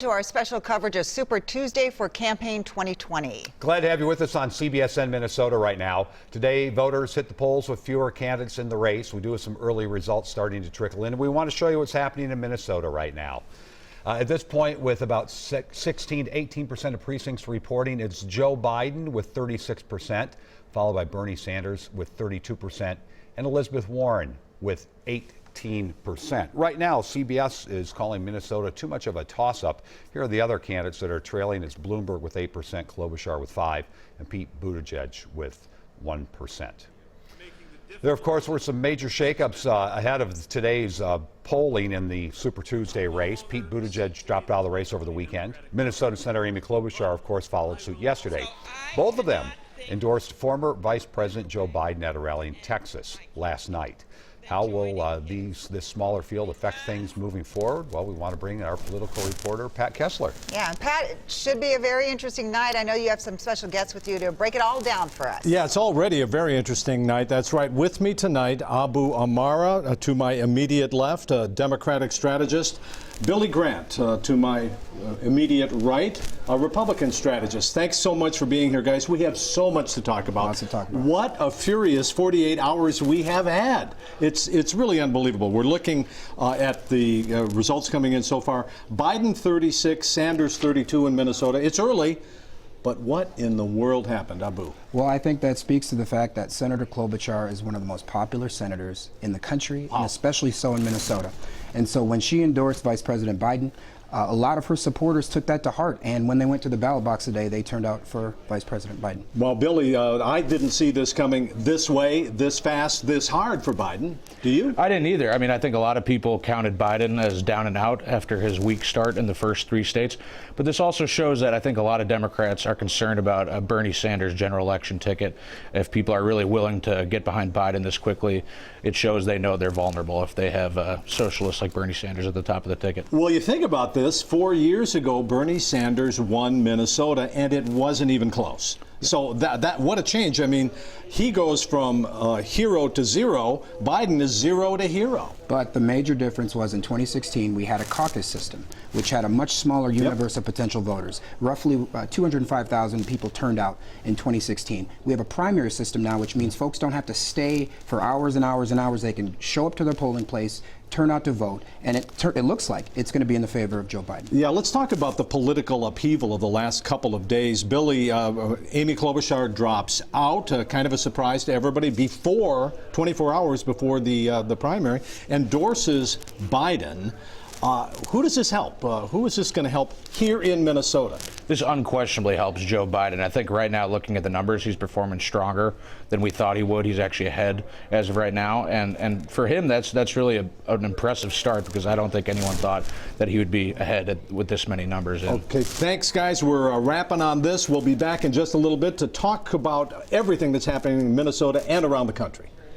To our special coverage of Super Tuesday for Campaign 2020. Glad to have you with us on CBSN Minnesota right now. Today, voters hit the polls with fewer candidates in the race. We do have some early results starting to trickle in, and we want to show you what's happening in Minnesota right now. At this point, with about 16 to 18% of precincts reporting, it's Joe Biden with 36%, followed by Bernie Sanders with 32%, and Elizabeth Warren with 18%. Right now, CBS is calling Minnesota too much of a toss-up. Here are the other candidates that are trailing. It's Bloomberg with 8%, Klobuchar with 5%, and Pete Buttigieg with 1%. There, of course, were some major shakeups ahead of today's polling in the Super Tuesday race. Pete Buttigieg dropped out of the race over the weekend. Minnesota Senator Amy Klobuchar, of course, followed suit yesterday. Both of them endorsed former Vice President Joe Biden at a rally in Texas last night. How will this smaller field affect things moving forward? Well, we want to bring in our political reporter, Pat Kessler. Yeah, and Pat, it should be a very interesting night. I know you have some special guests with you to break it all down for us. Yeah, it's already a very interesting night. That's right. With me tonight, Abu Amara, to my immediate left, a Democratic strategist. Billy Grant, to my immediate right, a Republican strategist. Thanks so much for being here, guys. We have so much to talk about. Lots to talk about. What a furious 48 hours we have had. It's really unbelievable. We're looking at the results coming in so far. Biden 36, Sanders 32 in Minnesota. It's early, but what in the world happened, Abu? Well, I think that speaks to the fact that Senator Klobuchar is one of the most popular senators in the country, and especially so in Minnesota. And so when she endorsed Vice President Biden, a lot of her supporters took that to heart, and when they went to the ballot box today, they turned out for Vice President Biden. Well, Billy, I didn't see this coming this way, this fast, this hard for Biden. Do you? I didn't either. I mean, I think a lot of people counted Biden as down and out after his weak start in the first 3 states. But this also shows that I think a lot of Democrats are concerned about Bernie Sanders' general election ticket. If people are really willing to get behind Biden this quickly, it shows they know they're vulnerable if they have socialists like Bernie Sanders at the top of the ticket. Well, you think about this, 4 years ago, Bernie Sanders won Minnesota, and it wasn't even close. So that what a change. I mean, he goes from hero to zero. Biden is zero to hero. But the major difference was in 2016, we had a caucus system, which had a much smaller universe of potential voters. Roughly 205,000 people turned out in 2016. We have a primary system now, which means folks don't have to stay for hours and hours and hours. They can show up to their polling place, turn out to vote, and it looks like it's going to be in the favor of Joe Biden. Yeah, let's talk about the political upheaval of the last couple of days. Billy, Amy Klobuchar drops out, kind of a surprise to everybody, 24 hours before the primary, endorses Biden. Who does this help? Who is this going to help here in Minnesota? This unquestionably helps Joe Biden. I think right now, looking at the numbers, he's performing stronger than we thought he would. He's actually ahead as of right now. And for him, that's really an impressive start, because I don't think anyone thought that he would be ahead with this many numbers in. Okay, thanks, guys. We're wrapping on this. We'll be back in just a little bit to talk about everything that's happening in Minnesota and around the country.